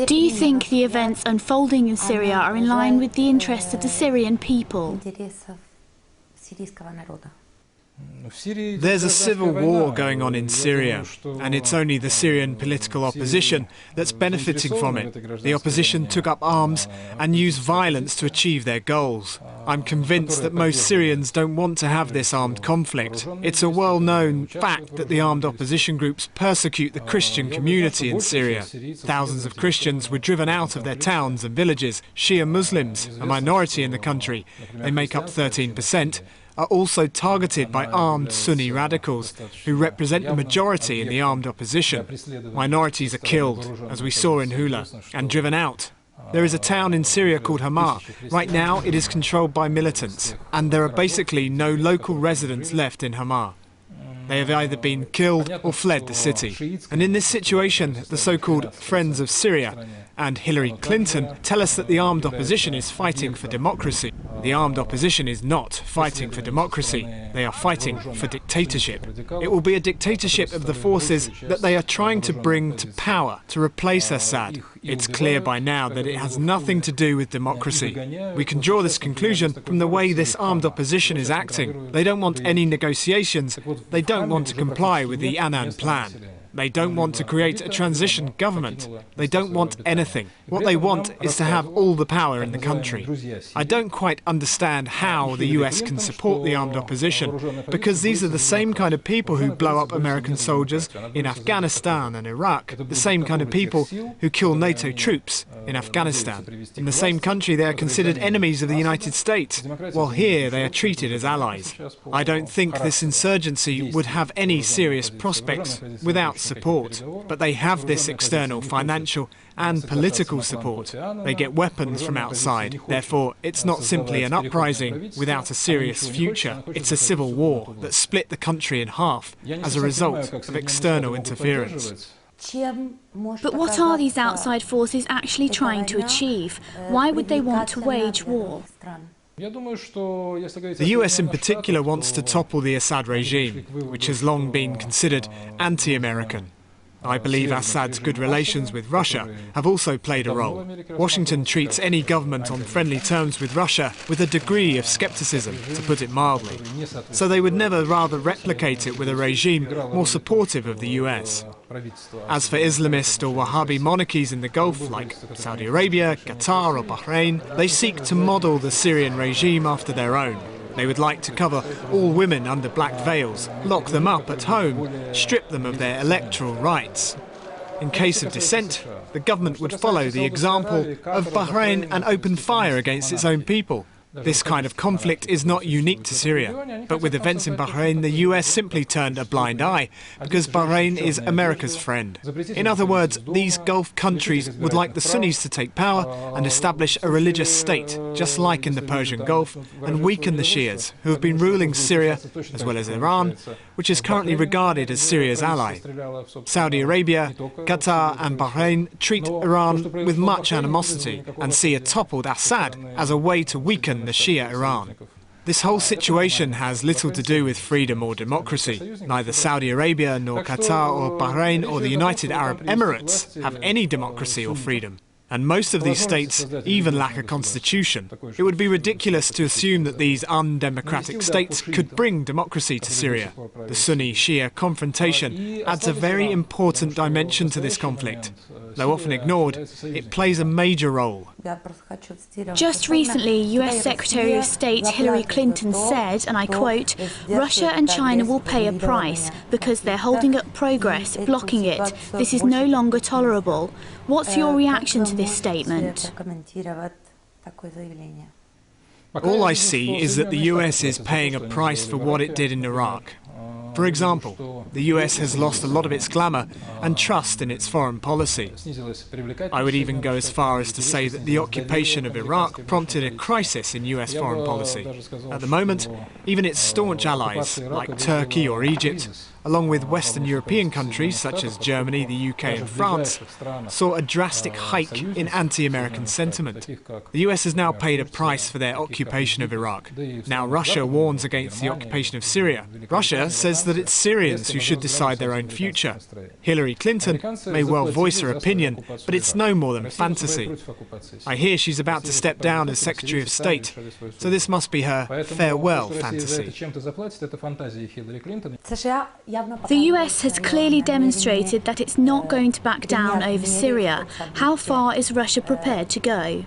Do you think the events unfolding in Syria are in line with the interests of the Syrian people? There's a civil war going on in Syria, and it's only the Syrian political opposition that's benefiting from it. The opposition took up arms and used violence to achieve their goals. I'm convinced that most Syrians don't want to have this armed conflict. It's a well-known fact that the armed opposition groups persecute the Christian community in Syria. Thousands of Christians were driven out of their towns and villages. Shia Muslims, a minority in the country, they make up 13%, are also targeted by armed Sunni radicals who represent the majority in the armed opposition. Minorities are killed, as we saw in Hula, and driven out. There is a town in Syria called Hama. Right now it is controlled by militants, and there are basically no local residents left in Hama. They have either been killed or fled the city. And in this situation, the so-called Friends of Syria and Hillary Clinton tell us that the armed opposition is fighting for democracy. The armed opposition is not fighting for democracy. They are fighting for dictatorship. It will be a dictatorship of the forces that they are trying to bring to power to replace Assad. It's clear by now that it has nothing to do with democracy. We can draw this conclusion from the way this armed opposition is acting. They don't want any negotiations. They don't want to comply with the Annan plan. They don't want to create a transition government. They don't want anything. What they want is to have all the power in the country. I don't quite understand how the US can support the armed opposition, because these are the same kind of people who blow up American soldiers in Afghanistan and Iraq, the same kind of people who kill NATO troops in Afghanistan. In the same country they are considered enemies of the United States, while here they are treated as allies. I don't think this insurgency would have any serious prospects without support, but they have this external financial and political support. They get weapons from outside. Therefore, it's not simply an uprising without a serious future. It's a civil war that split the country in half as a result of external interference. But what are these outside forces actually trying to achieve? Why would they want to wage war? The US in particular wants to topple the Assad regime, which has long been considered anti-American. I believe Assad's good relations with Russia have also played a role. Washington treats any government on friendly terms with Russia with a degree of skepticism, to put it mildly. So they would never rather replicate it with a regime more supportive of the US. As for Islamist or Wahhabi monarchies in the Gulf, like Saudi Arabia, Qatar or Bahrain, they seek to model the Syrian regime after their own. They would like to cover all women under black veils, lock them up at home, strip them of their electoral rights. In case of dissent, the government would follow the example of Bahrain and open fire against its own people. This kind of conflict is not unique to Syria, but with events in Bahrain, the US simply turned a blind eye because Bahrain is America's friend. In other words, these Gulf countries would like the Sunnis to take power and establish a religious state, just like in the Persian Gulf, and weaken the Shias, who have been ruling Syria, as well as Iran, which is currently regarded as Syria's ally. Saudi Arabia, Qatar and Bahrain treat Iran with much animosity and see a toppled Assad as a way to weaken the Shia Iran. This whole situation has little to do with freedom or democracy. Neither Saudi Arabia nor Qatar or Bahrain or the United Arab Emirates have any democracy or freedom. And most of these states even lack a constitution. It would be ridiculous to assume that these undemocratic states could bring democracy to Syria. The Sunni-Shia confrontation adds a very important dimension to this conflict. Though often ignored, it plays a major role. Just recently, US Secretary of State Hillary Clinton said, and I quote, "Russia and China will pay a price because they're holding up progress, blocking it. This is no longer tolerable." What's your reaction to this statement? All I see is that the US is paying a price for what it did in Iraq. For example, the US has lost a lot of its glamour and trust in its foreign policy. I would even go as far as to say that the occupation of Iraq prompted a crisis in US foreign policy. At the moment, even its staunch allies, like Turkey or Egypt, along with Western European countries such as Germany, the UK and France, saw a drastic hike in anti-American sentiment. The US has now paid a price for their occupation of Iraq. Now Russia warns against the occupation of Syria. Russia says that it's Syrians who should decide their own future. Hillary Clinton may well voice her opinion, but it's no more than fantasy. I hear she's about to step down as Secretary of State, so this must be her farewell fantasy. The US has clearly demonstrated that it's not going to back down over Syria. How far is Russia prepared to go?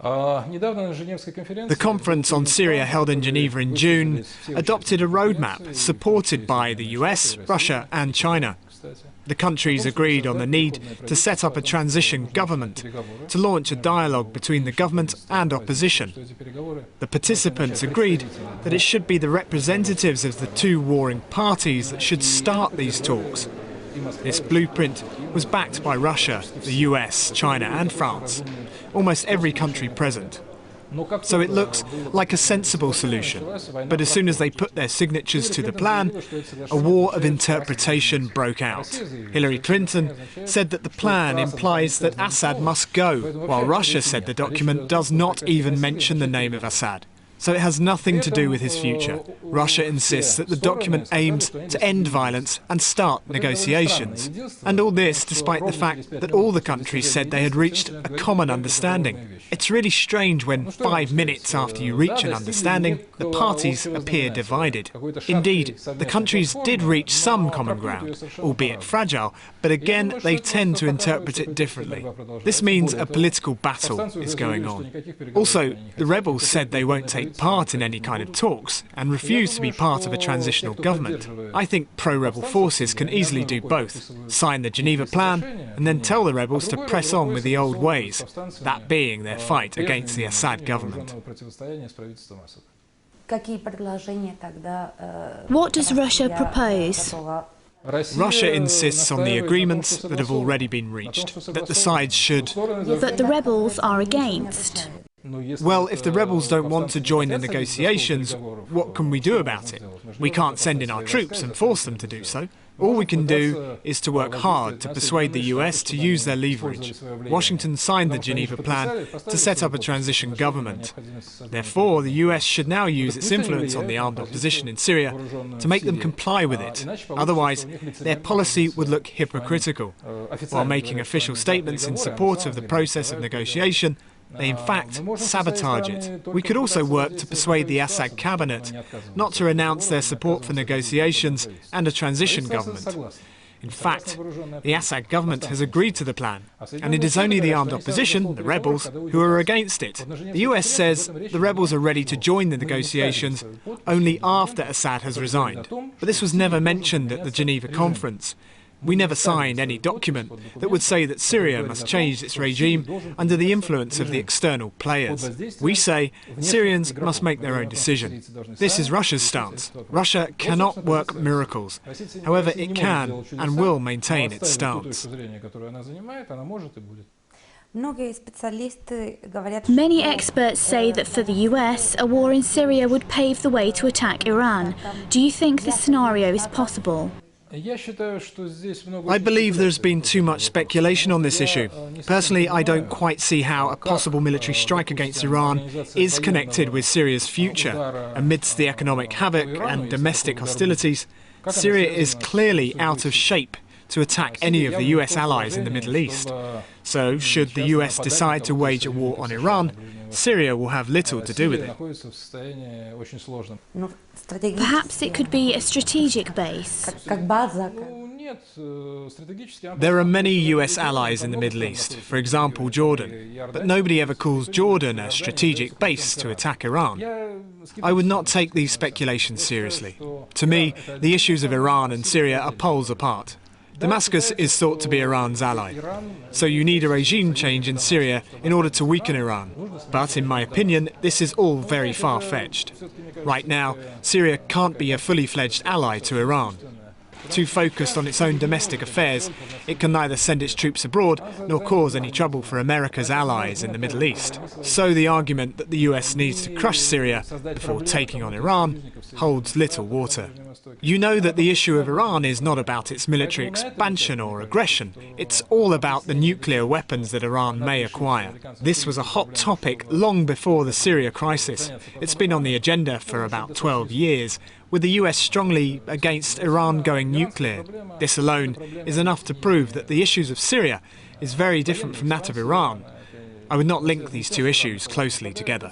The conference on Syria held in Geneva in June adopted a roadmap supported by the US, Russia and China. The countries agreed on the need to set up a transition government to launch a dialogue between the government and opposition. The participants agreed that it should be the representatives of the two warring parties that should start these talks. This blueprint was backed by Russia, the US, China and France, almost every country present. So it looks like a sensible solution. But as soon as they put their signatures to the plan, a war of interpretation broke out. Hillary Clinton said that the plan implies that Assad must go, while Russia said the document does not even mention the name of Assad. So it has nothing to do with his future. Russia insists that the document aims to end violence and start negotiations. And all this despite the fact that all the countries said they had reached a common understanding. It's really strange when 5 minutes after you reach an understanding, the parties appear divided. Indeed, the countries did reach some common ground, albeit fragile, but again they tend to interpret it differently. This means a political battle is going on. Also, the rebels said they won't take part in any kind of talks and refuse to be part of a transitional government. I think pro-rebel forces can easily do both, sign the Geneva Plan and then tell the rebels to press on with the old ways, that being their fight against the Assad government. What does Russia propose? Russia insists on the agreements that have already been reached, that the sides should... But the rebels are against. Well, if the rebels don't want to join the negotiations, what can we do about it? We can't send in our troops and force them to do so. All we can do is to work hard to persuade the US to use their leverage. Washington signed the Geneva Plan to set up a transition government. Therefore, the US should now use its influence on the armed opposition in Syria to make them comply with it. Otherwise, their policy would look hypocritical. While making official statements in support of the process of negotiation, they in fact sabotage it. We could also work to persuade the Assad cabinet not to renounce their support for negotiations and a transition government. In fact, the Assad government has agreed to the plan, and it is only the armed opposition, the rebels, who are against it. The US says the rebels are ready to join the negotiations only after Assad has resigned. But this was never mentioned at the Geneva conference. We never signed any document that would say that Syria must change its regime under the influence of the external players. We say Syrians must make their own decision. This is Russia's stance. Russia cannot work miracles. However, it can and will maintain its stance. Many experts say that for the US, a war in Syria would pave the way to attack Iran. Do you think this scenario is possible? I believe there's been too much speculation on this issue. Personally, I don't quite see how a possible military strike against Iran is connected with Syria's future. Amidst the economic havoc and domestic hostilities, Syria is clearly out of shape to attack any of the US allies in the Middle East. So, should the US decide to wage a war on Iran, Syria will have little to do with it. Perhaps it could be a strategic base. There are many US allies in the Middle East, for example Jordan, but nobody ever calls Jordan a strategic base to attack Iran. I would not take these speculations seriously. To me, the issues of Iran and Syria are poles apart. Damascus is thought to be Iran's ally, so you need a regime change in Syria in order to weaken Iran. But in my opinion, this is all very far-fetched. Right now, Syria can't be a fully fledged ally to Iran. Too focused on its own domestic affairs, it can neither send its troops abroad nor cause any trouble for America's allies in the Middle East. So the argument that the US needs to crush Syria before taking on Iran holds little water. You know that the issue of Iran is not about its military expansion or aggression. It's all about the nuclear weapons that Iran may acquire. This was a hot topic long before the Syria crisis. It's been on the agenda for about 12 years, with the US strongly against Iran going nuclear. This alone is enough to prove that the issues of Syria is very different from that of Iran. I would not link these two issues closely together.